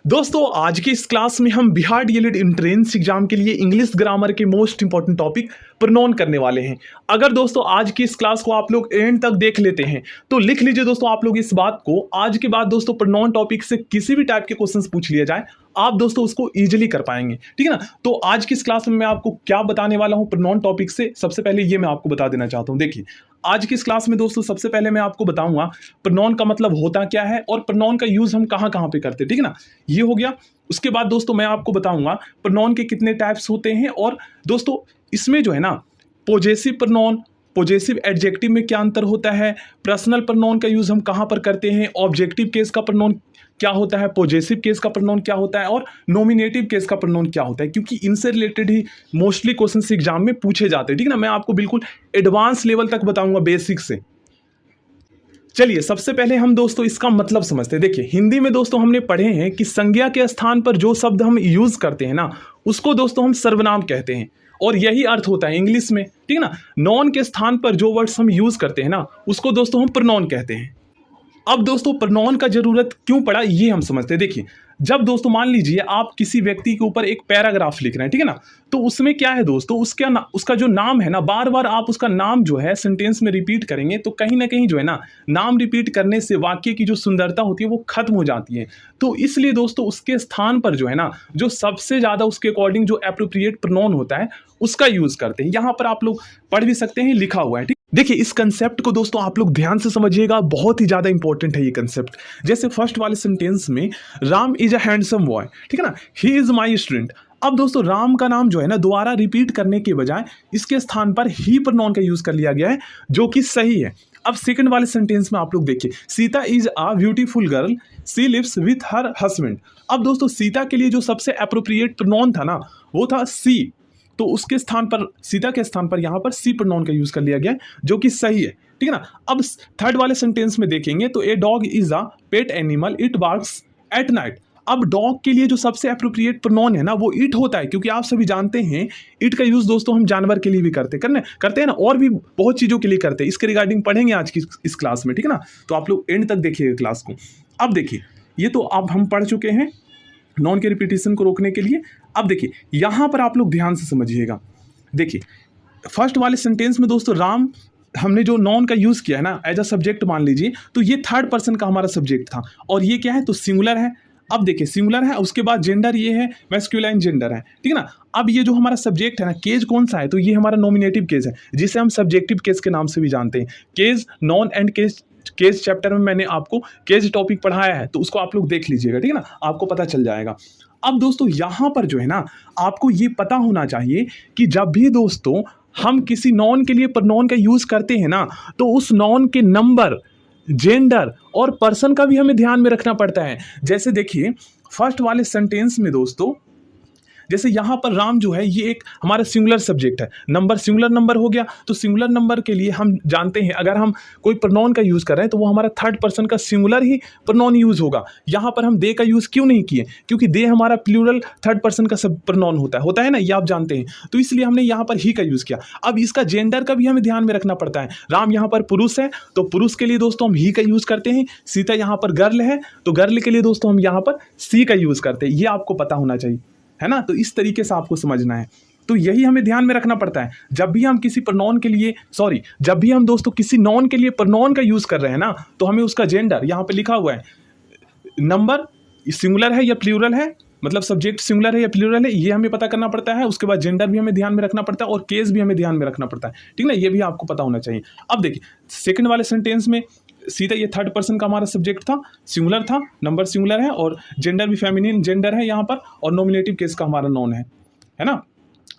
दोस्तों आज की इस क्लास में हम बिहार डीएलएड एंट्रेंस एग्जाम के लिए इंग्लिश ग्रामर के मोस्ट इंपॉर्टेंट टॉपिक प्रोनाउन करने वाले हैं। अगर दोस्तों आज की इस क्लास को आप लोग एंड तक देख लेते हैं तो लिख लीजिए दोस्तों आप लोग इस बात को, आज के बाद दोस्तों प्रोनाउन टॉपिक से किसी भी टाइप के क्वेश्चंस पूछ लिया जाए आप दोस्तों उसको इजीली कर पाएंगे, ठीक है ना। तो आज की इस क्लास में मैं आपको क्या बताने वाला हूं प्रोनाउन टॉपिक से, सबसे पहले ये मैं आपको बता देना चाहता हूं। देखिए आज की इस क्लास में दोस्तों सबसे पहले मैं आपको बताऊंगा प्रोनाउन का मतलब होता क्या है और प्रोनाउन का यूज हम कहां कहां पे करते हैं, ठीक है ना। ये हो गया। उसके बाद दोस्तों मैं आपको बताऊंगा प्रोनाउन के कितने टाइप्स होते हैं और दोस्तों इसमें जो है ना पॉजेसिव प्रोनाउन, पॉजेसिव एडजेक्टिव में क्या अंतर होता है, पर्सनल प्रोनाउन का यूज हम कहां पर करते हैं, ऑब्जेक्टिव केस का प्रोनाउन क्या होता है, पॉजेसिव केस का प्रोनाउन क्या होता है और नॉमिनेटिव केस का प्रोनाउन क्या होता है, क्योंकि इनसे रिलेटेड ही मोस्टली क्वेश्चन एग्जाम में पूछे जाते हैं, ठीक है ना। मैं आपको बिल्कुल एडवांस लेवल तक बताऊंगा बेसिक से। चलिए सबसे पहले हम दोस्तों इसका मतलब समझते हैं। देखिए हिंदी में दोस्तों हमने पढ़े हैं कि संज्ञा के स्थान पर जो शब्द हम यूज करते हैं ना उसको दोस्तों हम सर्वनाम कहते हैं और यही अर्थ होता है इंग्लिश में, ठीक है ना। नॉन के स्थान पर जो वर्ड्स हम यूज करते हैं ना उसको दोस्तों हम प्रोनाउन कहते हैं। अब दोस्तों प्रोनाउन का जरूरत क्यों पड़ा ये हम समझते हैं। देखिए जब दोस्तों मान लीजिए आप किसी व्यक्ति के ऊपर एक पैराग्राफ लिख रहे हैं, ठीक है ना, तो उसमें क्या है दोस्तों उसका जो नाम है ना बार बार आप उसका नाम जो है सेंटेंस में रिपीट करेंगे तो कहीं ना कहीं जो है ना नाम रिपीट करने से वाक्य की जो सुंदरता होती है वो खत्म हो जाती है। तो इसलिए दोस्तों उसके स्थान पर जो है ना जो सबसे ज्यादा उसके अकॉर्डिंग जो एप्रोप्रिएट प्रोनाउन होता है उसका यूज करते हैं। यहां पर आप लोग पढ़ भी सकते हैं, लिखा हुआ है, ठीक। देखिए इस कंसेप्ट को दोस्तों आप लोग ध्यान से समझिएगा, बहुत ही ज्यादा इंपॉर्टेंट है ये कंसेप्ट। जैसे फर्स्ट वाले सेंटेंस में Ram is a handsome boy, ठीक है ना, ही इज माई स्टूडेंट। अब दोस्तों राम का नाम जो है ना दोबारा रिपीट करने के बजाय इसके स्थान पर ही प्रोनाउन का यूज कर लिया गया है जो कि सही है। अब सेकंड वाले सेंटेंस में आप लोग देखिए Sita is a beautiful girl, she lives with her husband. अब दोस्तों सीता के लिए जो सबसे एप्रोप्रिएट प्रोनाउन था ना वो था सी, तो उसके स्थान पर सीता के स्थान पर यहां पर सी प्रोनाउन का यूज कर लिया गया जो कि सही है, ठीक है ना। अब थर्ड वाले सेंटेंस में देखेंगे तो a dog is a pet animal, it barks at night. अब डॉग के लिए जो सबसे एप्रोप्रिएट प्रोनाउन है ना वो इट होता है, क्योंकि आप सभी जानते हैं इट का यूज दोस्तों हम जानवर के लिए भी करते हैं ना, और भी बहुत चीजों के लिए करते हैं। इसके रिगार्डिंग पढ़ेंगे आज की इस क्लास में, ठीक है ना। तो आप लोग एंड तक देखिएगा क्लास को। अब देखिए ये तो अब हम पढ़ चुके हैं नॉन के रिपीटेशन को रोकने के लिए। अब देखिए यहां पर आप लोग ध्यान से समझिएगा। देखिए फर्स्ट वाले सेंटेंस में दोस्तों राम हमने जो नॉन का यूज किया है ना एज अ सब्जेक्ट मान लीजिए, तो ये थर्ड पर्सन का हमारा सब्जेक्ट था और ये क्या है तो सिंगुलर है। अब देखिए सिंगुलर है, उसके बाद जेंडर ये है मैस्कुलाइन जेंडर है, ठीक है ना। अब ये जो हमारा सब्जेक्ट है ना केज कौन सा है तो ये हमारा नॉमिनेटिव केस है जिसे हम सब्जेक्टिव केस के नाम से भी जानते हैं। Case noun and case chapter में मैंने आपको केज टॉपिक पढ़ाया है तो उसको आप लोग देख लीजिएगा, ठीक है ना, आपको पता चल जाएगा। अब दोस्तों यहां पर जो है ना आपको ये पता होना चाहिए कि जब भी दोस्तों हम किसी नॉन के लिए प्रोनाउन का यूज करते हैं ना तो उस नॉन के नंबर, जेंडर और पर्सन का भी हमें ध्यान में रखना पड़ता है। जैसे देखिए फर्स्ट वाले सेंटेंस में दोस्तों जैसे यहाँ पर राम जो है ये एक हमारा सिंगुलर सब्जेक्ट है, नंबर सिंगुलर नंबर हो गया, तो सिंगुलर नंबर के लिए हम जानते हैं अगर हम कोई प्रोनाउन का यूज कर रहे हैं तो वो हमारा थर्ड पर्सन का सिंगुलर ही प्रोनाउन यूज होगा। यहाँ पर हम दे का यूज क्यों नहीं किए, क्योंकि दे हमारा प्लूरल थर्ड पर्सन का सब प्रोनाउन होता है ना, ये आप जानते हैं, तो इसलिए हमने यहाँ पर ही का यूज किया। अब इसका जेंडर का भी हमें ध्यान में रखना पड़ता है। राम यहाँ पर पुरुष है तो पुरुष के लिए दोस्तों हम ही का यूज करते हैं, सीता यहाँ पर गर्ल है तो गर्ल के लिए दोस्तों हम यहाँ पर सी का यूज करते हैं। ये आपको पता होना चाहिए, है ना। तो इस तरीके से आपको समझना है, तो यही हमें ध्यान में रखना पड़ता है जब भी हम किसी प्रोनाउन के लिए जब भी हम दोस्तों किसी नॉन के लिए प्रोनाउन का यूज कर रहे हैं ना तो हमें उसका जेंडर यहाँ पे लिखा हुआ है, नंबर सिंगुलर है या प्लूरल है, मतलब सब्जेक्ट सिंगुलर है या प्लूरल है, ये हमें पता करना पड़ता है। उसके बाद जेंडर भी हमें ध्यान में रखना पड़ता है और केस भी हमें ध्यान में रखना पड़ता है, ठीक ना, ये भी आपको पता होना चाहिए। अब देखिए सेकंड वाले सेंटेंस में सीधा ये थर्ड पर्सन का हमारा सब्जेक्ट था, सिंगुलर था, नंबर सिंगुलर है और जेंडर भी फेमिनिन जेंडर है यहाँ पर और नॉमिनेटिव केस का हमारा नॉन है ना।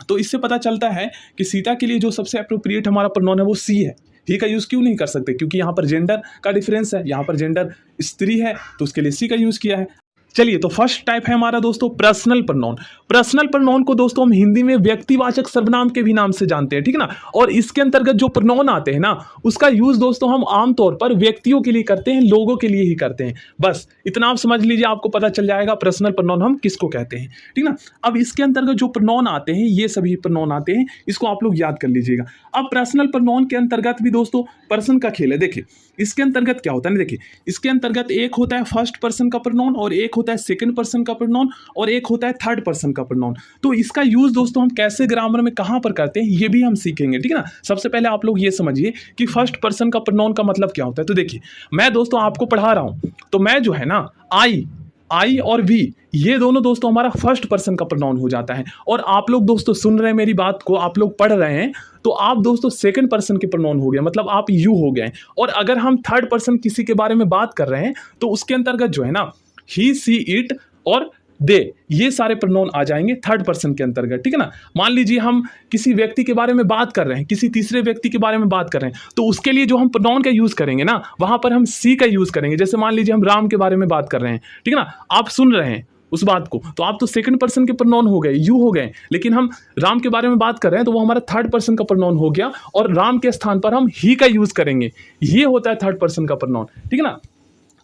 तो इससे पता चलता है कि सीता के लिए जो सबसे अप्रोप्रिएट हमारा प्रोनाउन है वो सी है। ही का यूज क्यों नहीं कर सकते, क्योंकि यहाँ पर जेंडर का डिफरेंस है, यहाँ पर जेंडर स्त्री है तो उसके लिए सी का यूज किया है। चलिए तो फर्स्ट टाइप है हमारा दोस्तों पर्सनल प्रोनाउन। पर्सनल प्रोनाउन को दोस्तों हम हिंदी में व्यक्तिवाचक सर्वनाम के भी नाम से जानते हैं, ठीक है ना। और इसके अंतर्गत जो प्रोनाउन आते हैं ना उसका यूज दोस्तों हम आमतौर पर व्यक्तियों के लिए करते हैं, लोगों के लिए ही करते हैं। बस इतना आप समझ लीजिए, आपको पता चल जाएगा पर्सनल प्रोनाउन हम किसको कहते हैं, ठीक ना। अब इसके अंतर्गत जो प्रोनाउन आते हैं ये सभी प्रोनाउन आते हैं, इसको आप लोग याद कर लीजिएगा। अब पर्सनल प्रोनाउन के अंतर्गत भी दोस्तों पर्सन का खेल है। देखिए इसके अंतर्गत क्या होता है ना, देखिए इसके अंतर्गत एक होता है फर्स्ट पर्सन का प्रोनाउन और एक होता है सेकंड पर्सन का प्रोनाउन और एक होता है थर्ड पर्सन का प्रोनाउन। तो इसका यूज दोस्तों हम कैसे ग्रामर में कहाँ पर करते हैं ये भी हम सीखेंगे, ठीक है ना। सबसे पहले आप लोग ये समझिए कि फर्स्ट पर्सन का प्रोनाउन का मतलब क्या होता है। तो देखिए मैं दोस्तों आपको पढ़ा रहा हूँ, तो मैं जो है ना आई और वी ये दोनों दोस्तों हमारा फर्स्ट पर्सन का प्रोनाउन हो जाता है। और आप लोग दोस्तों सुन रहे हैं मेरी बात को, आप लोग पढ़ रहे हैं, तो आप दोस्तों सेकंड पर्सन के प्रोनाउन हो गए, मतलब आप यू हो गए। और अगर हम थर्ड पर्सन किसी के बारे में बात कर रहे हैं तो उसके अंतर्गत जो है ना ही, सी, इट और दे ये सारे प्रोनाउन आ जाएंगे थर्ड पर्सन के अंतर्गत, ठीक है ना। मान लीजिए हम किसी व्यक्ति के बारे में बात कर रहे हैं, किसी तीसरे व्यक्ति के बारे में बात कर रहे हैं, तो उसके लिए जो हम प्रोनाउन का यूज करेंगे ना वहां पर हम सी का यूज करेंगे। जैसे मान लीजिए हम राम के बारे में बात कर रहे हैं, ठीक है ना, आप सुन रहे हैं उस बात को, तो आप तो सेकंड पर्सन के प्रोनाउन हो गए, यू हो गए, लेकिन हम राम के बारे में बात कर रहे हैं तो वो हमारा थर्ड पर्सन का प्रोनाउन हो गया और राम के स्थान पर हम ही का यूज करेंगे। ये होता है थर्ड पर्सन का प्रोनाउन, ठीक है ना।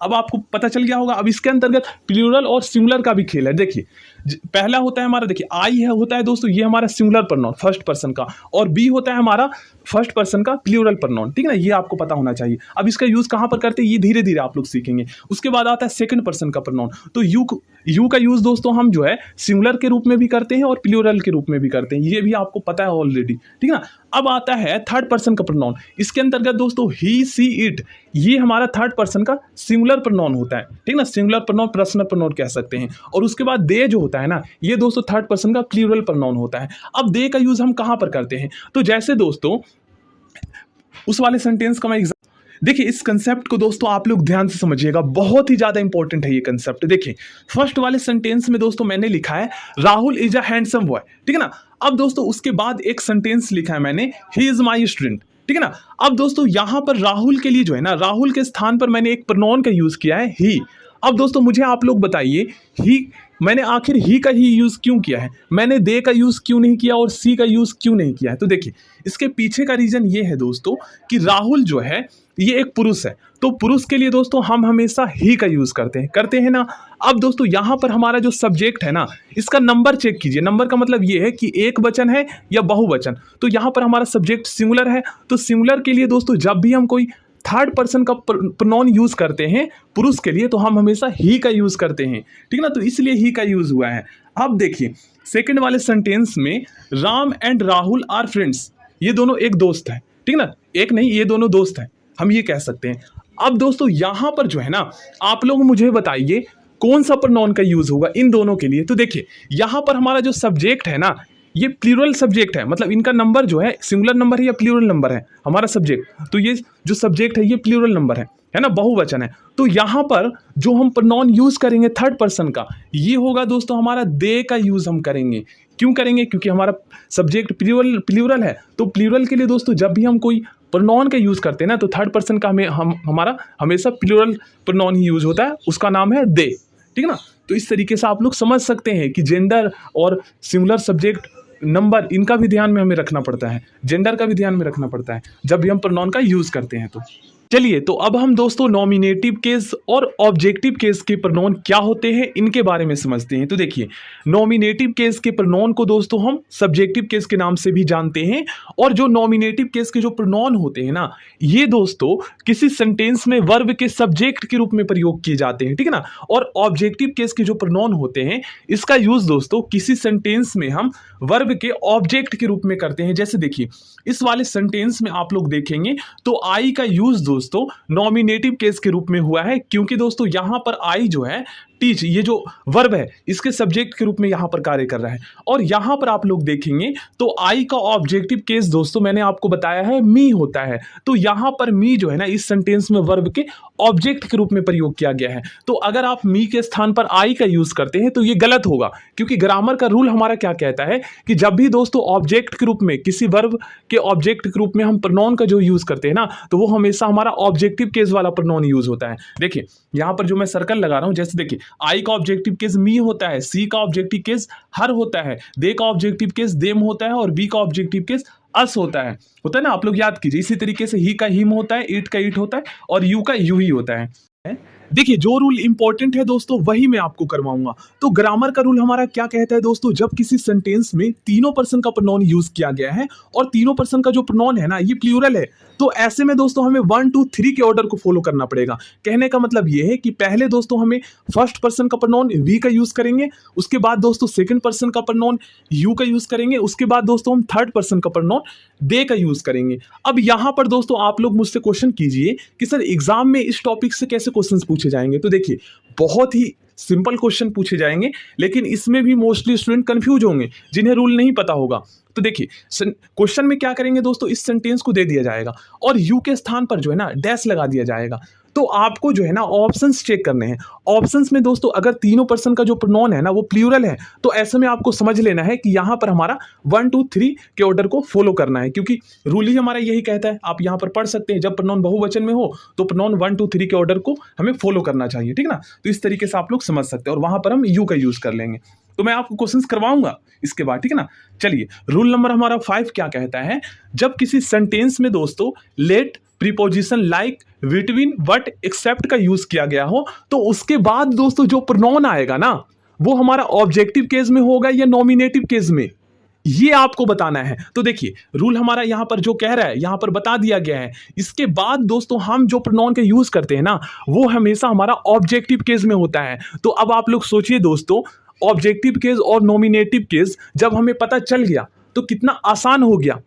अब आपको पता चल गया होगा। अब इसके अंतर्गत प्लूरल और सिंगुलर का भी खेल है। देखिए पहला होता है हमारा, देखिए आई है होता है दोस्तों ये हमारा सिंगुलर प्रोनाउन फर्स्ट पर्सन का, और बी होता है हमारा फर्स्ट पर्सन का प्लूरल प्रोनाउन, ठीक है ना, ये आपको पता होना चाहिए। अब इसका यूज कहां पर करते हैं ये धीरे धीरे आप लोग सीखेंगे। उसके बाद आता है सेकंड पर्सन का प्रोनाउन। तो यू का यूज दोस्तों हम जो है सिंगुलर के रूप में भी करते हैं और प्लूरल के रूप में भी करते हैं, ये भी आपको पता है ऑलरेडी, ठीक है ना। अब आता है थर्ड पर्सन का प्रोनाउन। इसके अंतर्गत दोस्तों ही, सी, इट ये हमारा थर्ड पर्सन का सिंगुलर प्रोनाउन होता है, ठीक ना, सिंगुलर प्रोनाउन पर्सनल प्रोनाउन कह सकते हैं। और उसके बाद दे जो होता है ना ये दोस्तों थर्ड पर्सन का प्लूरल प्रोनाउन होता है। अब दे का यूज हम कहां पर करते हैं, तो जैसे दोस्तों उस वाले सेंटेंस का मैं देखिए इस कंसेप्ट को दोस्तों आप लोग ध्यान से समझिएगा, बहुत ही ज्यादा इंपॉर्टेंट है ये कंसेप्ट। देखिए फर्स्ट वाले सेंटेंस में दोस्तों मैंने लिखा है Rahul is a handsome boy, ठीक है ना। अब दोस्तों उसके बाद एक सेंटेंस लिखा है मैंने ही इज माई स्टूडेंट, ठीक है ना। अब दोस्तों यहां पर राहुल के लिए जो है ना राहुल के स्थान पर मैंने एक प्रोनाउन का यूज किया है ही। अब दोस्तों मुझे आप लोग बताइए ही मैंने आखिर ही का ही यूज क्यों किया है, मैंने दे का यूज क्यों नहीं किया और सी का यूज क्यों नहीं किया है। तो देखिए इसके पीछे का रीजन ये है दोस्तों कि राहुल जो है ये एक पुरुष है, तो पुरुष के लिए दोस्तों हम हमेशा ही का यूज करते हैं ना। अब दोस्तों यहां पर हमारा जो सब्जेक्ट है ना इसका नंबर चेक कीजिए। नंबर का मतलब ये है कि एक वचन है या बहुवचन। तो यहां पर हमारा सब्जेक्ट सिंगुलर है, तो सिंगुलर के लिए दोस्तों जब भी हम कोई थर्ड पर्सन का प्रोनाउन यूज करते हैं पुरुष के लिए तो हम हमेशा ही का यूज करते हैं, ठीक है ना, तो इसलिए ही का यूज हुआ है। अब देखिए सेकंड वाले सेंटेंस में Ram and Rahul are friends, ये दोनों एक दोस्त है, ठीक है ना, एक नहीं ये दोनों दोस्त हैं, हम ये कह सकते हैं। अब दोस्तों यहां पर जो है ना आप लोग मुझे बताइए कौन सा प्रोनाउन का यूज होगा इन दोनों के लिए। तो देखिए यहां पर हमारा जो सब्जेक्ट है ना ये प्लूरल सब्जेक्ट है, मतलब इनका नंबर जो है सिंगुलर नंबर है या प्लूरल नंबर है हमारा सब्जेक्ट, तो ये जो सब्जेक्ट है ये प्लूरल नंबर है ना, बहुवचन है। तो यहां पर जो हम प्रोनाउन यूज करेंगे थर्ड पर्सन का ये होगा दोस्तों हमारा दे का यूज हम करेंगे। क्यों करेंगे, क्योंकि हमारा सब्जेक्ट प्लूरल है, तो प्लूरल के लिए दोस्तों जब भी हम कोई प्रोनाउन का यूज करते हैं ना तो थर्ड पर्सन का हमारा हमेशा प्लूरल प्रोनाउन ही यूज होता है, उसका नाम है दे, ठीक है ना। तो इस तरीके से आप लोग समझ सकते हैं कि जेंडर और सिंगुलर सब्जेक्ट नंबर इनका भी ध्यान में हमें रखना पड़ता है, जेंडर का भी ध्यान में रखना पड़ता है जब भी हम प्रोनाउन का यूज करते हैं। तो चलिए तो अब हम दोस्तों नॉमिनेटिव केस और ऑब्जेक्टिव केस के प्रोनाउन क्या होते हैं इनके बारे में समझते हैं। तो देखिए नॉमिनेटिव केस के प्रोनाउन को दोस्तों हम सब्जेक्टिव केस के नाम से भी जानते हैं, और जो नॉमिनेटिव केस के जो प्रोनाउन होते हैं ना ये दोस्तों किसी सेंटेंस में वर्ब के सब्जेक्ट के रूप में प्रयोग किए जाते हैं, ठीक है ना। और ऑब्जेक्टिव केस के जो प्रोनाउन होते हैं इसका यूज दोस्तों किसी सेंटेंस में हम वर्ब के ऑब्जेक्ट के रूप में करते हैं। जैसे देखिए इस वाले सेंटेंस में आप लोग देखेंगे तो आई का यूज दोस्तों नॉमिनेटिव केस के रूप में हुआ है, क्योंकि दोस्तों यहां पर आई जो है टीच ये जो वर्ब है इसके सब्जेक्ट के रूप में यहां पर कार्य कर रहा है। और यहां पर आप लोग देखेंगे तो आई का ऑब्जेक्टिव केस दोस्तों मैंने आपको बताया है मी होता है, तो यहां पर मी जो है ना इस सेंटेंस में वर्ब के ऑब्जेक्ट के रूप में प्रयोग किया गया है। तो अगर आप मी के स्थान पर आई का यूज करते हैं तो ये गलत होगा, क्योंकि ग्रामर का रूल हमारा क्या कहता है कि जब भी दोस्तों ऑब्जेक्ट के रूप में किसी वर्ब के ऑब्जेक्ट के रूप में हम प्रोनाउन का जो यूज करते हैं ना तो वो हमेशा हमारा ऑब्जेक्टिव केस वाला प्रोनाउन यूज होता है। देखिए यहां पर जो मैं सर्कल लगा रहा हूं, जैसे देखिए आई का ऑब्जेक्टिव केस मी होता है, सी का ऑब्जेक्टिव केस हर होता है, दे का ऑब्जेक्टिव केस देम होता है और बी का ऑब्जेक्टिव केस अस होता है ना, आप लोग याद कीजिए। इसी तरीके से ही का हिम होता है, इट का इट होता है और यू का यू ही होता है। देखिए जो रूल इंपॉर्टेंट है दोस्तों वही मैं आपको करवाऊंगा। तो ग्रामर का रूल हमारा क्या कहता है दोस्तों, जब किसी सेंटेंस में तीनों पर्सन का प्रोनाउन यूज किया गया है और तीनों पर्सन का जो प्रोनाउन है ना ये प्लूरल है, तो ऐसे में दोस्तों हमें 1 2 3 के ऑर्डर को फॉलो करना पड़ेगा। कहने का मतलब ये है कि पहले दोस्तों हमें फर्स्ट पर्सन का प्रोनाउन वी का यूज करेंगे, उसके बाद दोस्तों सेकंड पर्सन का प्रोनाउन यू का यूज करेंगे, उसके बाद दोस्तों हम थर्ड पर्सन का प्रोनाउन दे का यूज करेंगे। अब यहां पर दोस्तों आप लोग मुझसे क्वेश्चन कीजिए कि सर एग्जाम में इस टॉपिक से कैसे क्वेश्चंस पूछे जाएंगे। तो देखिए बहुत ही सिंपल क्वेश्चन पूछे जाएंगे, लेकिन इसमें भी मोस्टली स्टूडेंट कंफ्यूज होंगे जिन्हें रूल नहीं पता होगा। तो देखिए क्वेश्चन में क्या करेंगे दोस्तों, इस सेंटेंस को दे दिया जाएगा और यू के स्थान पर जो है ना डैश लगा दिया जाएगा। तो आपको जो है ना ऑप्शंस चेक करने हैं। ऑप्शंस में दोस्तों अगर तीनों पर्सन का जो प्रोनाउन है ना वो प्लूरल है, तो ऐसे में आपको समझ लेना है कि यहां पर हमारा 1 2 3 के ऑर्डर को फॉलो करना है, क्योंकि रूल ही हमारा यही कहता है। आप यहां पर पढ़ सकते हैं, जब प्रोनाउन बहुवचन में हो तो प्रोनाउन 1 2 3 के ऑर्डर को हमें फॉलो करना चाहिए, ठीक ना। तो इस तरीके से आप लोग समझ सकते हैं और वहां पर हम यू का यूज कर लेंगे। तो मैं आपको क्वेश्चंस करवाऊंगा इसके बाद, ठीक है ना। चलिए रूल नंबर हमारा 5 क्या कहता है, जब किसी सेंटेंस में दोस्तों let preposition like between but except का यूज किया गया हो, तो उसके बाद दोस्तों जो प्रोनाउन आएगा ना वो हमारा ऑब्जेक्टिव केस में होगा या नॉमिनेटिव केस में, ये आपको बताना है। तो देखिए रूल हमारा यहां पर जो कह रहा है यहां पर बता दिया गया है। इसके बाद दोस्तों हम जो प्रोनाउन के यूज करते हैं ना वो हमेशा हमारा ऑब्जेक्टिव केस में होता है। तो अब आप लोग सोचिए दोस्तों, ऑब्जेक्टिव केस और नॉमिनेटिव केस जब हमें पता चल गया तो कितना आसान हो गया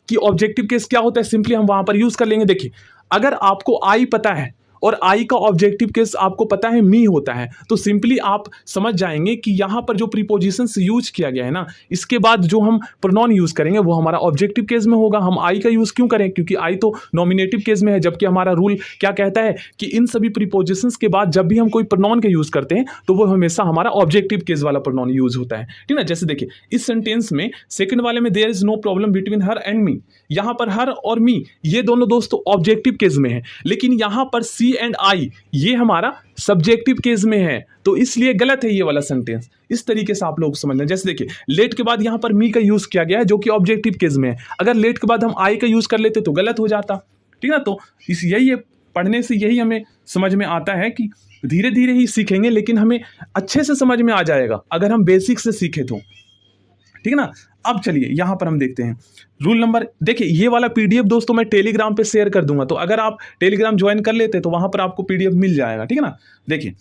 कि ऑब्जेक्टिव केस क्या होता है, सिंपली हम वहां पर यूज कर लेंगे। देखिए अगर आपको आई पता है और आई का ऑब्जेक्टिव केस आपको पता है मी होता है, तो सिंपली आप समझ जाएंगे कि यहां पर जो प्रीपोजिशंस यूज किया गया है ना इसके बाद जो हम प्रोनाउन यूज करेंगे वो हमारा ऑब्जेक्टिव केस में होगा। हम आई का यूज क्यों करें, क्योंकि आई तो नॉमिनेटिव केस में है, जबकि हमारा रूल क्या कहता है कि इन सभी प्रीपोजिशंस के बाद जब भी हम कोई प्रोनाउन का यूज करते हैं तो वो हमेशा हमारा ऑब्जेक्टिव केस वाला प्रोनाउन यूज होता है, ठीक ना। जैसे देखिए इस सेंटेंस में सेकंड वाले में there is no problem between her and me, यहां पर हर और मी ये दोनों दोस्तों ऑब्जेक्टिव केस में है, लेकिन यहां पर सी एंड आई ये हमारा सब्जेक्टिव केस में है, तो इसलिए गलत है ये वाला सेंटेंस। इस तरीके से आप लोग समझना। जैसे देखिए लेट के बाद यहां पर मी का यूज किया गया है जो कि ऑब्जेक्टिव केस में है, अगर लेट के बाद हम आई का यूज कर लेते तो गलत हो जाता, ठीक है। तो इस यही पढ़ने से यही हमें समझ में आता है कि धीरे धीरे ही सीखेंगे, लेकिन हमें अच्छे से समझ में आ जाएगा अगर हम बेसिक से सीखे तो, ठीक है ना। अब चलिए यहां पर हम देखते हैं रूल नंबर, देखिए ये वाला पीडीएफ दोस्तों मैं टेलीग्राम पे शेयर कर दूंगा, तो अगर आप टेलीग्राम ज्वाइन कर लेते तो वहां पर आपको पीडीएफ मिल जाएगा, ठीक है ना। देखिए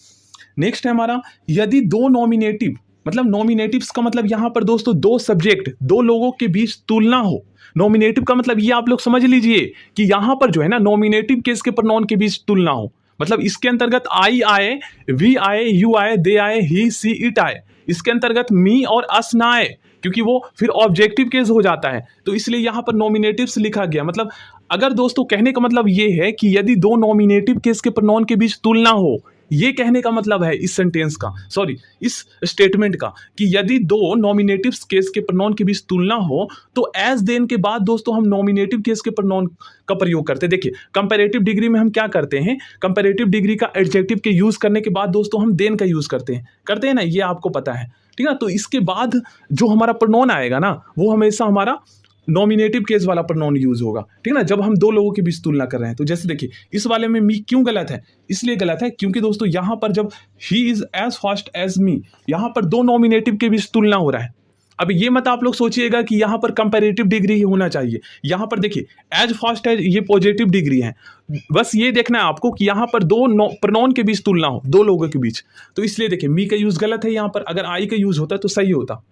नेक्स्ट है हमारा, यदि दो नॉमिनेटिव, मतलब नॉमिनेटिव्स का मतलब यहां पर दोस्तों दो सब्जेक्ट, दो लोगों के बीच तुलना हो। नॉमिनेटिव का मतलब ये आप लोग समझ लीजिए कि यहां पर जो है ना नॉमिनेटिव केस के प्रोनाउन के बीच तुलना हो, मतलब इसके अंतर्गत आई आए, वी आए, यू आए, दे आए, ही सी इट आए, इसके अंतर्गत मी और अस ना आए, क्योंकि वो फिर ऑब्जेक्टिव केस हो जाता है, तो इसलिए यहां पर नॉमिनेटिव्स लिखा गया। मतलब अगर दोस्तों कहने का मतलब ये है कि यदि दो नॉमिनेटिव केस के प्रोनाउन के बीच तुलना हो, ये कहने का मतलब है इस सेंटेंस का, सॉरी इस स्टेटमेंट का, कि यदि दो नॉमिनेटिव केस के प्रोनाउन के बीच तुलना हो तो एज देन के बाद दोस्तों हम नॉमिनेटिव केस के प्रोनाउन का प्रयोग करते हैं। देखिए कंपैरेटिव डिग्री में हम क्या करते हैं, कंपैरेटिव डिग्री का एडजेक्टिव के यूज करने के बाद दोस्तों हम देन का यूज करते हैं ना, ये आपको पता है, ठीक है। तो इसके बाद जो हमारा प्रोनाउन आएगा ना वो हमेशा हमारा नॉमिनेटिव केस वाला प्रोनाउन यूज होगा, ठीक है ना, जब हम दो लोगों के बीच तुलना कर रहे हैं। तो जैसे देखिए इस वाले में मी क्यों गलत है, इसलिए गलत है क्योंकि दोस्तों यहां पर जब ही is as fast as me, यहां पर दो नॉमिनेटिव के बीच तुलना हो रहा है। अब ये मत आप लोग सोचिएगा कि यहां पर कंपैरेटिव डिग्री ही होना चाहिए, यहां पर देखिए एज फास्ट एज ये पॉजिटिव डिग्री है, बस ये देखना है आपको कि यहां पर दो प्रोनाउन के बीच तुलना हो, दो लोगों के बीच, तो इसलिए देखिए मी का यूज गलत है यहां पर, अगर आई का यूज होता तो सही होता,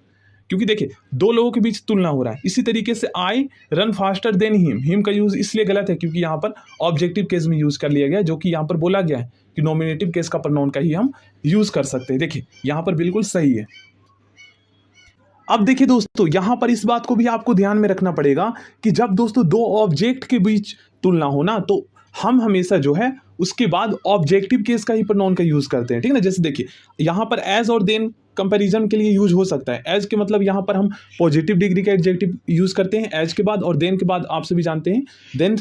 क्योंकि देखिए दो लोगों के बीच तुलना हो रहा है। इसी तरीके से I run faster than him का यूज इसलिए गलत है क्योंकि यहां पर ऑब्जेक्टिव केस में यूज कर लिया गया, जो कि यहां पर बोला गया है कि नॉमिनेटिव केस का प्रोनाउन का ही हम यूज कर सकते हैं। देखिए यहां पर बिल्कुल सही है। अब देखिए दोस्तों यहां पर इस बात को भी आपको ध्यान में रखना पड़ेगा कि जब दोस्तों दो ऑब्जेक्ट के बीच तुलना हो ना, तो हम हमेशा जो है उसके बाद ऑब्जेक्टिव केस का ही प्रोनाउन का यूज करते हैं, ठीक है ना। जैसे देखिए यहां पर एज और देन कंपैरिजन के लिए यूज हो सकता है। एज के मतलब यहां पर हम पॉजिटिव डिग्री का एडजेक्टिव यूज करते हैं एज के बाद, और देन के बाद आप सभी जानते हैं देन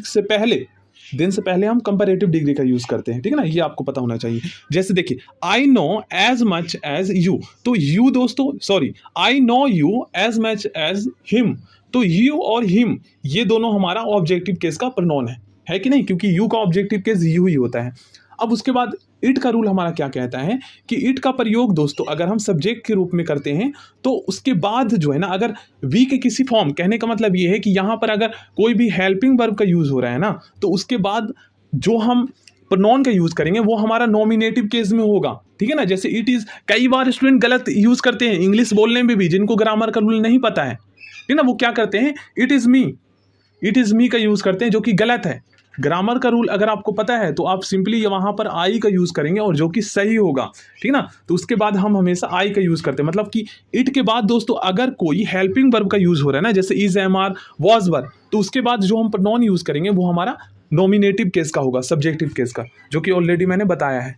से पहले हम कंपैरेटिव डिग्री का यूज करते हैं, ठीक है ना, ये आपको पता होना चाहिए। जैसे देखिए I know as much as you, तो यू दोस्तों sorry I know you as much as him, तो यू और हिम ये दोनों हमारा ऑब्जेक्टिव केस का प्रोनाउन है कि नहीं, क्योंकि यू का ऑब्जेक्टिव केस यू ही होता है। अब उसके बाद इट का रूल हमारा क्या कहता है कि इट का प्रयोग दोस्तों अगर हम सब्जेक्ट के रूप में करते हैं तो उसके बाद जो है ना, अगर वी के किसी फॉर्म, कहने का मतलब ये है कि यहाँ पर अगर कोई भी हेल्पिंग वर्ब का यूज हो रहा है ना, तो उसके बाद जो हम प्रोनाउन का यूज करेंगे वो हमारा नॉमिनेटिव केस में होगा। ठीक है ना, जैसे इट इज, कई बार स्टूडेंट गलत यूज करते हैं इंग्लिश बोलने में भी, जिनको ग्रामर का रूल नहीं पता है, ठीक है ना, वो क्या करते हैं, इट इज मी का यूज करते हैं, जो कि गलत है। ग्रामर का रूल अगर आपको पता है तो आप सिंपली वहां पर आई का यूज करेंगे और जो कि सही होगा। ठीक ना, तो उसके बाद हम हमेशा आई का यूज करते हैं, मतलब कि इट के बाद दोस्तों अगर कोई हेल्पिंग वर्ब का यूज हो रहा है ना, जैसे इज, एम, आर, वॉज, वर, तो उसके बाद जो हम प्रोनाउन यूज करेंगे वो हमारा नॉमिनेटिव केस का होगा, सब्जेक्टिव केस का, जो कि ऑलरेडी मैंने बताया है।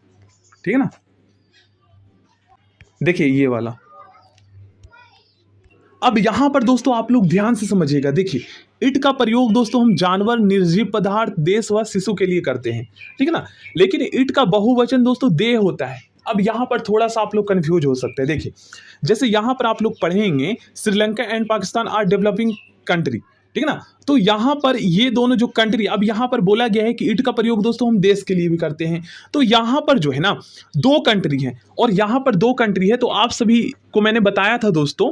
ठीक है ना, देखिए ये वाला। अब यहां पर दोस्तों आप लोग ध्यान से समझिएगा, देखिए इट का प्रयोग दोस्तों हम जानवर, निर्जीव पदार्थ, देश व शिशु के लिए करते हैं। ठीक है ना, लेकिन इट का बहुवचन दोस्तों दे होता है। अब यहां पर थोड़ा सा आप लोग कंफ्यूज हो सकते हैं। देखिए जैसे यहां पर आप लोग पढ़ेंगे Sri Lanka and Pakistan are developing country, ठीक है ना, तो यहां पर ये दोनों जो कंट्री, अब यहां पर बोला गया है कि इट का प्रयोग दोस्तों हम देश के लिए भी करते हैं। तो यहां पर जो है ना दो कंट्री है, और यहां पर दो कंट्री है, तो आप सभी को मैंने बताया था दोस्तों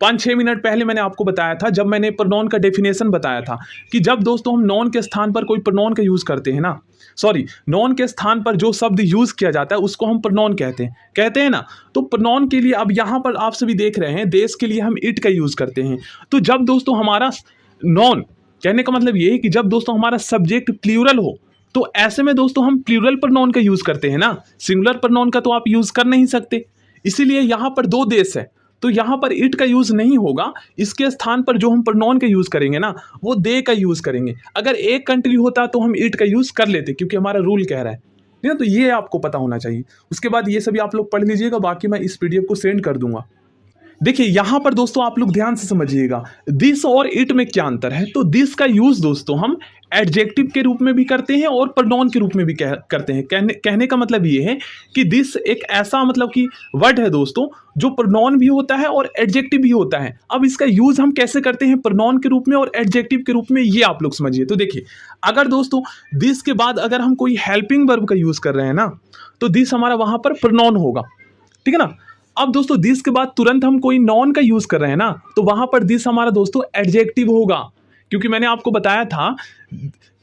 5-6 मिनट पहले मैंने आपको बताया था, जब मैंने प्रोनाउन का डेफिनेशन बताया था, कि जब दोस्तों हम नॉन के स्थान पर कोई प्रोनाउन का यूज करते हैं ना, सॉरी, नॉन के स्थान पर जो शब्द यूज किया जाता है उसको हम प्रोनाउन कहते हैं ना। तो प्रोनाउन के लिए अब यहां पर आप सभी देख रहे हैं, देश के लिए हम इट का यूज करते हैं। तो जब दोस्तों हमारा नॉन, कहने का मतलब ये है कि जब दोस्तों हमारा सब्जेक्ट प्लूरल हो, तो ऐसे में दोस्तों हम प्लूरल प्रोनाउन का यूज करते हैं ना, सिंगुलर प्रोनाउन का तो आप यूज कर नहीं सकते। इसीलिए यहां पर दो देश है, तो यहां पर इट का यूज नहीं होगा। इसके स्थान पर जो हम प्रोनाउन का यूज करेंगे ना, वो दे का यूज करेंगे। अगर एक कंट्री होता तो हम इट का यूज कर लेते, क्योंकि हमारा रूल कह रहा है ना, तो ये आपको पता होना चाहिए। उसके बाद ये सभी आप लोग पढ़ लीजिएगा, बाकी मैं इस पीडीएफ को सेंड कर दूंगा। देखिए यहां पर दोस्तों आप लोग ध्यान से समझिएगा, दिस और इट में क्या अंतर है। तो दिस का यूज दोस्तों हम एडजेक्टिव के रूप में भी करते हैं और प्रोनाउन के रूप में भी करते हैं। कहने का मतलब ये है कि दिस एक ऐसा मतलब कि वर्ड है दोस्तों, जो प्रोनाउन भी होता है और एडजेक्टिव भी होता है। अब इसका यूज हम कैसे करते हैं, प्रोनाउन के रूप में और एडजेक्टिव के रूप में, ये आप लोग समझिए। तो देखिए अगर दोस्तों दिस के बाद अगर हम कोई हेल्पिंग वर्ब का यूज कर रहे हैं ना, तो दिस हमारा वहां पर प्रोनाउन होगा। ठीक है ना, अब दोस्तों दिस के बाद तुरंत हम कोई नॉन का यूज कर रहे हैं ना, तो वहां पर दिस हमारा दोस्तों एडजेक्टिव होगा। क्योंकि मैंने आपको बताया था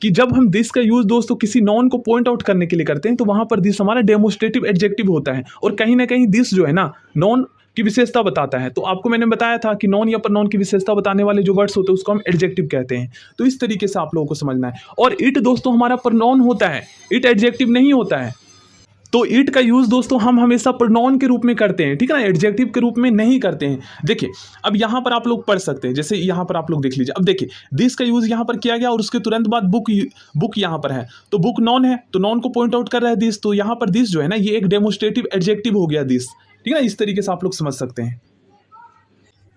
कि जब हम दिस का यूज दोस्तों किसी नॉन को पॉइंट आउट करने के लिए करते हैं, तो वहां पर दिस हमारा डेमोस्ट्रेटिव एडजेक्टिव होता है, और कहीं ना कहीं दिस जो है ना नॉन की विशेषता बताता है। तो आपको मैंने बताया था कि नॉन या प्रोनाउन की विशेषता बताने वाले जो वर्ड्स होते हैं उसको हम एडजेक्टिव कहते हैं। तो इस तरीके से आप लोगों को समझना है। और इट दोस्तों हमारा प्रोनाउन होता है, इट एडजेक्टिव नहीं होता है। तो इट का यूज दोस्तों हम हमेशा प्रोनाउन के रूप में करते हैं, ठीक है ना, एडजेक्टिव के रूप में नहीं करते हैं। देखिए अब यहां पर आप लोग पढ़ सकते हैं, जैसे यहां पर आप लोग देख लीजिए। अब देखिए दिस का यूज यहां पर किया गया, और उसके तुरंत बाद बुक यहां पर है, तो बुक नॉन है, तो नॉन को पॉइंट आउट कर रहा है दिस, तो यहां पर दिस जो है ना ये एक डेमोस्ट्रेटिव एडजेक्टिव हो गया दिस। ठीक है ना, इस तरीके से आप लोग समझ सकते हैं।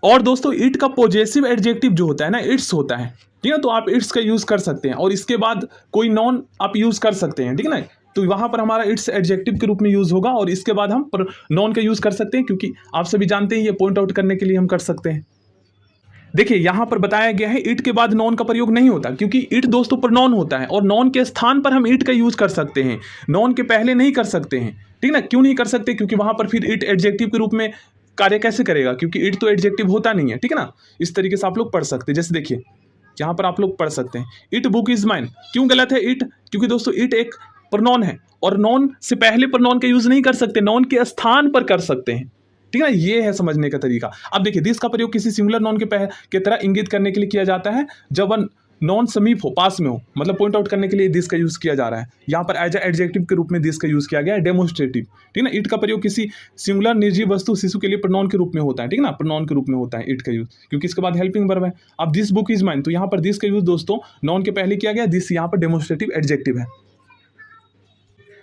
और दोस्तों इट का पॉजेसिव एडजेक्टिव जो होता है ना, इट्स होता है। ठीक है, तो आप इट्स का यूज कर सकते हैं, और इसके बाद कोई नॉन आप यूज कर सकते हैं। ठीक है ना, तो वहां पर हमारा इट्स एडजेक्टिव के रूप में यूज होगा, और इसके बाद हम नॉन का यूज कर सकते हैं, क्योंकि आप सभी जानते हैं ये पॉइंट आउट करने के लिए हम कर सकते हैं। देखिए यहां पर बताया गया है इट के बाद नॉन का प्रयोग नहीं होता, क्योंकि इट दोस्तों प्रोनाउन होता है, और नॉन के स्थान पर हम इट का यूज कर सकते हैं, नॉन के पहले नहीं कर सकते हैं। ठीक ना, क्यों नहीं कर सकते, क्योंकि वहां पर फिर इट एडजेक्टिव के रूप में कार्य कैसे करेगा, क्योंकि इट तो एडजेक्टिव होता नहीं है। ठीक है ना, इस तरीके से आप लोग पढ़ सकते हैं। जैसे देखिए यहां पर आप लोग पढ़ सकते हैं, इट बुक इज माइन। क्यों गलत है इट, क्योंकि दोस्तों इट एक प्रोनाउन है, और नॉन से पहले प्रोनाउन का यूज नहीं कर सकते, नॉन के स्थान पर कर सकते हैं। ठीक है ना, ये है समझने का तरीका। अब देखिए दिस का प्रयोग किसी सिंगुलर नॉन के तरह इंगित करने के लिए किया जाता है, जब वन नॉन समीप हो, पास में हो, मतलब पॉइंट आउट करने के लिए दिस का यूज किया जा रहा है। यहाँ पर एज एडजेक्टिव के रूप में दिस का यूज किया गया है, डेमोस्ट्रेटिव। ठीक है ना, इट का प्रयोग किसी सिंगुलर निर्जीव वस्तु शिशु के लिए प्रोनाउन के रूप में होता है। ठीक है ना, प्रोनाउन के रूप में होता है इट का यूज, क्योंकि इसके बाद हेल्पिंग वर्ब है। अब दिस बुक इज माइन, तो यहाँ पर दिस का यूज दोस्तों नॉन के पहले किया गया, दिस यहाँ पर डेमोस्ट्रेटिव एडजेक्टिव है।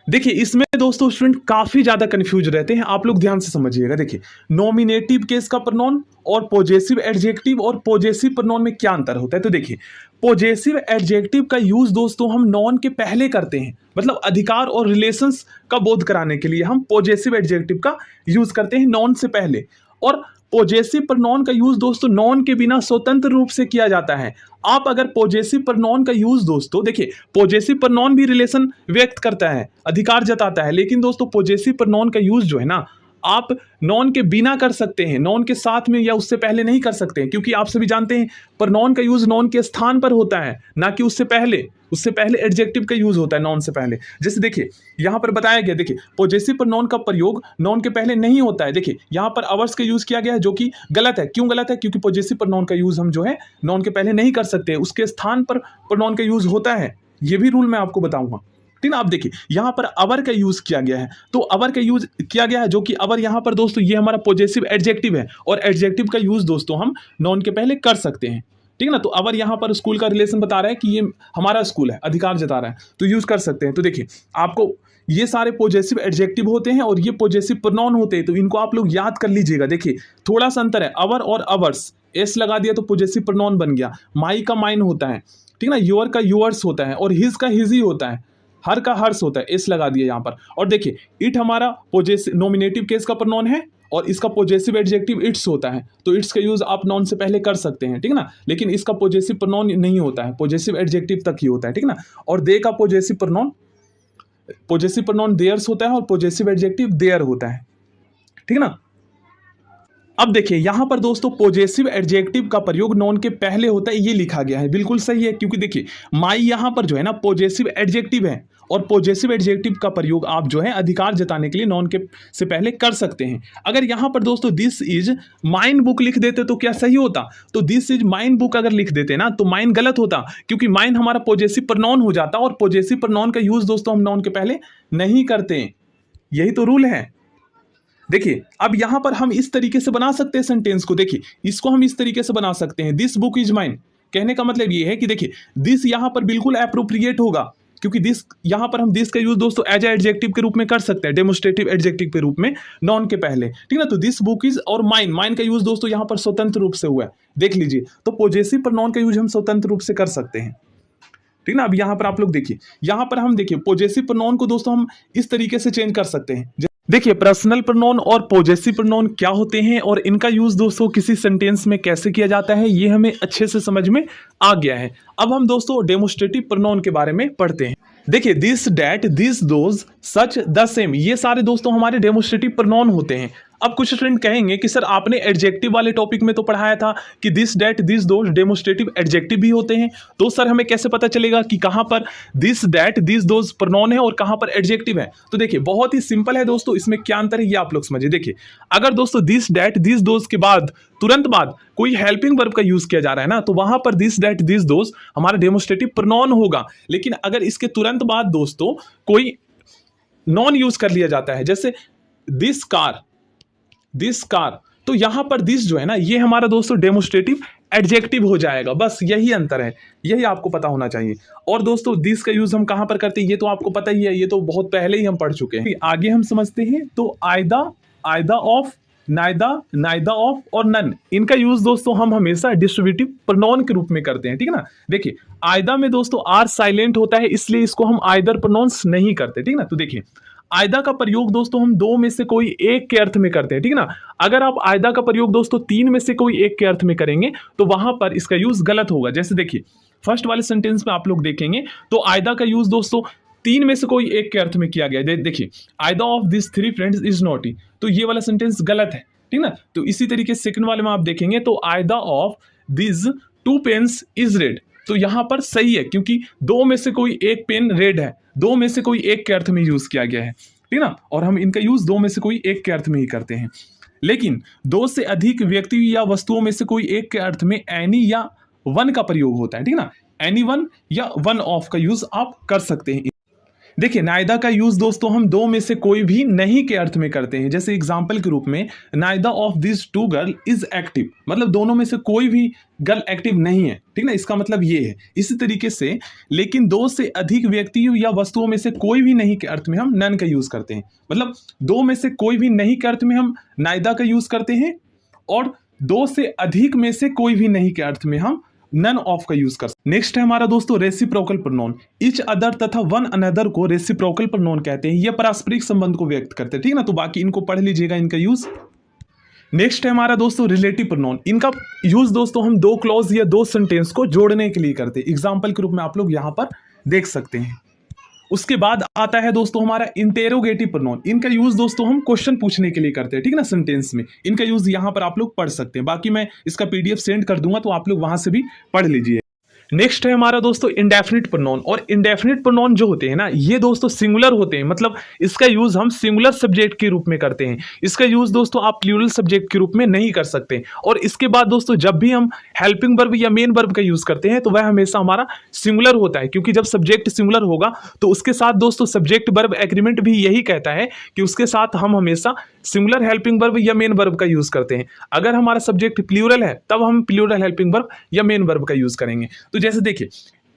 देखिए इसमें दोस्तों स्टूडेंट काफी ज्यादा कंफ्यूज रहते हैं, आप लोग ध्यान से समझिएगा। देखिए नॉमिनेटिव केस का प्रोनाउन और पॉजेसिव एडजेक्टिव और पॉजेसिव प्रोनाउन में क्या अंतर होता है। तो देखिए पॉजेसिव एडजेक्टिव का यूज दोस्तों हम नॉन के पहले करते हैं, मतलब अधिकार और रिलेशंस का बोध कराने के लिए हम पॉजेसिव एडजेक्टिव का यूज करते हैं नॉन से पहले। और पोजेसिव प्रोनाउन का यूज दोस्तों नॉन के बिना स्वतंत्र रूप से किया जाता है। आप अगर पोजेसिव प्रोनाउन का यूज दोस्तों देखिए, पोजेसिव प्रोनाउन भी रिलेशन व्यक्त करता है, अधिकार जताता है, लेकिन दोस्तों पोजेसिव प्रोनाउन का यूज जो है ना, आप नॉन के बिना कर सकते हैं, नॉन के साथ में या उससे पहले नहीं कर सकते हैं, क्योंकि आप सभी जानते हैं प्रोनाउन का यूज नॉन के स्थान पर होता है, ना कि उससे पहले। उससे पहले एडजेक्टिव का यूज होता है नॉन से पहले। जैसे देखिए यहां पर बताया गया, देखिए पोजेसिव प्रोनाउन का प्रयोग नॉन के पहले नहीं होता है। देखिए यहां पर अवर्स का यूज किया गया है, जो कि गलत है। क्यों गलत है? क्योंकि पोजेसिव प्रोनाउन का यूज हम जो है नॉन के पहले नहीं कर सकते, उसके स्थान पर प्रोनाउन का यूज होता है। ये भी रूल मैं आपको बताऊंगा, ठीक ना। आप देखिए यहां पर अवर का यूज किया गया है, तो अवर का यूज किया गया है, जो कि अवर यहां पर दोस्तों ये हमारा पॉजिटिव एडजेक्टिव है, और एडजेक्टिव का यूज दोस्तों हम नॉन के पहले कर सकते हैं, ठीक ना। तो अवर यहां पर स्कूल का रिलेशन बता रहा है कि ये हमारा स्कूल है, अधिकार जता रहा है, तो यूज कर सकते हैं। तो देखिए आपको ये सारे पॉजिटिव एडजेक्टिव होते हैं और ये पॉजिटिव प्रोनाउन होते हैं, तो इनको आप लोग याद कर लीजिएगा। देखिए थोड़ा सा अंतर है, अवर और अवर्स, एस लगा दिया तो पॉजिटिव प्रोनाउन बन गया। माई का माइन होता है, ठीक ना। योर का योर्स होता है, और हिज का हिज ही होता है। हर का हर्ष होता है, एस लगा दिया यहाँ पर। और देखिए इट हमारा पॉजिटिव नॉमिनेटिव केस का प्रोनाउन है, और इसका पॉजिटिव एडजेक्टिव इट्स होता है, तो इट्स का यूज आप नॉन से पहले कर सकते हैं, ठीक ना। लेकिन इसका पॉजिटिव प्रोनाउन नहीं होता है, पॉजिटिव एडजेक्टिव तक ही होता है, ठीक ना। और दे का पॉजिटिव प्रोनाउन देयर्स होता है, और पॉजिटिव एडजेक्टिव देयर होता है, ठीक ना। अब देखिए यहां पर दोस्तों पॉजिटिव एडजेक्टिव का प्रयोग नॉन के पहले होता है, ये लिखा गया है, बिल्कुल सही है। क्योंकि देखिए माई यहां पर जो है ना पॉजिटिव एडजेक्टिव है, और पॉजिटिव एडजेक्टिव का प्रयोग आप जो है अधिकार जताने के लिए नॉन के से पहले कर सकते हैं। अगर यहां पर दोस्तों दिस इज माइन बुक लिख देते तो क्या सही होता? तो दिस इज माइन बुक अगर लिख देते ना तो माइन गलत होता, क्योंकि माइन हमारा पॉजिटिव प्रोनाउन हो जाता, और पॉजिटिव प्रोनाउन का यूज दोस्तों हम नॉन के पहले नहीं करते। यही तो रूल है। देखिए अब यहां पर हम इस तरीके से बना सकते हैं सेंटेंस को। देखिए इसको हम इस तरीके से बना सकते हैं, दिस बुक इज माइन। कहने का मतलब ये है कि देखिए दिस यहां पर बिल्कुल एप्रोप्रिएट होगा, क्योंकि दिस यहां पर हम दिस का यूज दोस्तों एज एडजेक्टिव के रूप में कर सकते हैं, डेमोस्ट्रेटिव एडजेक्टिव के रूप में नॉन के पहले, ठीक ना। तो दिस बुक इज और माइन का यूज दोस्तों यहां पर स्वतंत्र रूप से हुआ है, देख लीजिए। तो पॉजिटिव प्रोनाउन का यूज हम स्वतंत्र रूप से कर सकते हैं, ठीक ना। अब यहां पर आप लोग देखिए, यहां पर हम देखिए पॉजिटिव प्रोनाउन को दोस्तों हम इस तरीके से चेंज कर सकते हैं। देखिए पर्सनल प्रोनाउन और पॉजेसिव प्रोनाउन क्या होते हैं और इनका यूज दोस्तों किसी सेंटेंस में कैसे किया जाता है, ये हमें अच्छे से समझ में आ गया है। अब हम दोस्तों डेमोस्ट्रेटिव प्रोनाउन के बारे में पढ़ते हैं। देखिए this, that, this, those, such, the same, ये सारे दोस्तों हमारे डेमोस्ट्रेटिव प्रोनाउन होते हैं। अब कुछ स्टूडेंट कहेंगे कि सर आपने एडजेक्टिव वाले टॉपिक में तो पढ़ाया था कि this, that, this, those demonstrative adjective भी होते हैं, तो सर हमें कैसे पता चलेगा कि कहां पर this, that, this, those pronoun है और कहां पर एडजेक्टिव है? तो देखिए बहुत ही सिंपल है दोस्तों, इसमें क्या अंतर है ये आप लोग समझिए। देखिए अगर दोस्तों दिस, डैट, दिस, दोज के बाद तुरंत बाद कोई हेल्पिंग वर्ब का यूज किया जा रहा है ना, तो वहां पर दिस, डैट, दिस, दोज हमारा डेमोस्ट्रेटिव प्रोनाउन होगा। लेकिन अगर इसके तुरंत बाद दोस्तों कोई नॉन यूज कर लिया जाता है, जैसे दिस कार, तो यहां पर दिस जो है ना ये हमारा दोस्तों डेमोस्ट्रेटिव एडजेक्टिव हो जाएगा। बस यही अंतर है, यही आपको पता होना चाहिए। और दोस्तों दिस का यूज हम कहां पर करते हैं ये तो आपको पता ही है, ये तो बहुत पहले ही हम पढ़ चुके हैं। आगे हम समझते हैं तो आयदा ऑफ, नाइदा ऑफ और नन, इनका यूज दोस्तों हम हमेशा डिस्ट्रीब्यूटिव प्रोनाउन के रूप में करते हैं, ठीक है ना। देखिए आयदा में दोस्तों आर साइलेंट होता है, इसलिए इसको हम आइदर प्रोनाउंस नहीं करते, ठीक ना। तो देखिए आयदा का प्रयोग दोस्तों हम दो में से कोई एक के अर्थ में करते हैं, ठीक ना। अगर आप आयदा का प्रयोग दोस्तों तीन में से कोई एक के अर्थ में करेंगे तो वहां पर इसका यूज गलत होगा। जैसे देखिए फर्स्ट वाले सेंटेंस में आप लोग देखेंगे तो आयदा का यूज दोस्तों तीन में से कोई एक के अर्थ में किया गया। देखिए आयदा of this three friends is naughty, तो ये वाला सेंटेंस गलत है, ठीक ना। तो इसी तरीके सेकंड वाले में आप देखेंगे तो either of this two pens is red, तो यहां पर सही है क्योंकि दो में से कोई एक पेन रेड है, दो में से कोई एक के अर्थ में यूज किया गया है, ठीक ना। और हम इनका यूज दो में से कोई एक के अर्थ में ही करते हैं। लेकिन दो से अधिक व्यक्ति या वस्तुओं में से कोई एक के अर्थ में एनी या वन का प्रयोग होता है, ठीक ना। एनी वन या वन ऑफ का यूज आप कर सकते हैं। देखिए नाइदा का यूज दोस्तों हम दो में से कोई भी नहीं के अर्थ में करते हैं। जैसे एग्जांपल के रूप में neither of this two girl is active, मतलब दोनों में से कोई भी गर्ल एक्टिव नहीं है, ठीक ना, इसका मतलब ये है। इसी तरीके से लेकिन दो से अधिक व्यक्तियों या वस्तुओं में से कोई भी नहीं के अर्थ में हम नन का यूज करते हैं, मतलब दो में से कोई भी नहीं के अर्थ में हम नाइदा का यूज करते हैं, और दो से अधिक में से कोई भी नहीं के अर्थ में हम नन ऑफ का यूज कर। नेक्स्ट है हमारा दोस्तों रेसिप्रोकल प्रोनाउन। ईच अदर तथा वन अनदर को रेसिप्रोकल प्रोनाउन कहते हैं, ये पारस्परिक संबंध को व्यक्त करते हैं, ठीक ना। तो बाकी इनको पढ़ लीजिएगा इनका यूज। नेक्स्ट है हमारा दोस्तों रिलेटिव प्रोनाउन। इनका यूज दोस्तों हम दो क्लॉज या दो सेंटेंस को जोड़ने के लिए करते हैं। एग्जाम्पल के रूप में आप लोग यहां पर देख सकते हैं। उसके बाद आता है दोस्तों हमारा इंटेरोगेटिव प्रोनाउन। इनका यूज दोस्तों हम क्वेश्चन पूछने के लिए करते हैं, ठीक है ना, सेंटेंस में। इनका यूज यहां पर आप लोग पढ़ सकते हैं, बाकी मैं इसका पीडीएफ सेंड कर दूंगा, तो आप लोग वहां से भी पढ़ लीजिए। नेक्स्ट है हमारा दोस्तों इंडेफिनिट प्रोनाउन। और इंडेफिनिट प्रोनाउन जो होते हैं ना, ये दोस्तों सिंगुलर होते हैं, मतलब इसका यूज हम सिंगुलर सब्जेक्ट के रूप में करते हैं। इसका यूज दोस्तों आप प्लूरल सब्जेक्ट के रूप में नहीं कर सकते। और इसके बाद दोस्तों जब भी हम हेल्पिंग वर्ब या मेन वर्ब का यूज करते हैं तो वह हमेशा हमारा सिंगुलर होता है, क्योंकि जब सब्जेक्ट सिंगुलर होगा तो उसके साथ दोस्तों सब्जेक्ट वर्ब एग्रीमेंट भी यही कहता है कि उसके साथ हम हमेशा सिंगुलर हेल्पिंग वर्ब या मेन वर्ब का यूज करते हैं। अगर हमारा सब्जेक्ट प्लूरल है तब हम प्लूरल हेल्पिंग वर्ब या मेन वर्ब का यूज करेंगे। तो जैसे देखिए,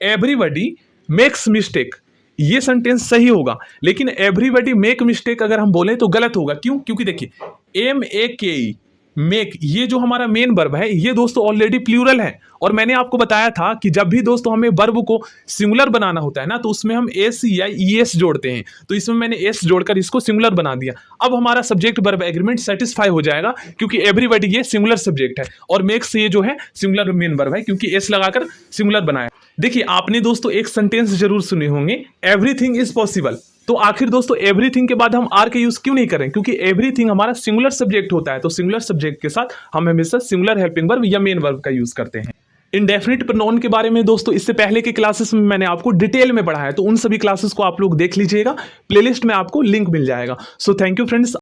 एवरीबॉडी मेक्स मिस्टेक, ये सेंटेंस सही होगा, लेकिन एवरीबॉडी मेक मिस्टेक अगर हम बोलें तो गलत होगा। क्यों? क्योंकि देखिए MEKE मेक, ये जो हमारा मेन वर्ब है ये दोस्तों ऑलरेडी प्लूरल है। और मैंने आपको बताया था कि जब भी दोस्तों हमें वर्ब को सिंगुलर बनाना होता है ना, तो उसमें हम एस या ईएस जोड़ते हैं। तो इसमें मैंने एस जोड़कर इसको सिंगुलर बना दिया। अब हमारा सब्जेक्ट वर्ब एग्रीमेंट सेटिस्फाई हो जाएगा, क्योंकि एवरीबॉडी ये सिंगुलर सब्जेक्ट है और मेक्स ये जो है सिंगुलर मेन वर्ब है, क्योंकि एस लगाकर सिंगुलर बनाया। देखिए, आपने दोस्तों एक सेंटेंस जरूर सुने होंगे, एवरीथिंग इज पॉसिबल। तो आखिर दोस्तों एवरीथिंग के बाद हम आर का यूज क्यों नहीं करें? क्योंकि एवरीथिंग हमारा सिंगुलर सब्जेक्ट होता है, तो सिंगुलर सब्जेक्ट के साथ हम हमेशा सिंगुलर हेल्पिंग वर्ब या मेन वर्ब का यूज करते हैं। इंडेफिनिट प्रोनाउन के बारे में दोस्तों इससे पहले के क्लासेस में मैंने आपको डिटेल में पढ़ाया है, तो उन सभी क्लासेस को आप लोग देख लीजिएगा, प्लेलिस्ट में आपको लिंक मिल जाएगा। So thank you friends.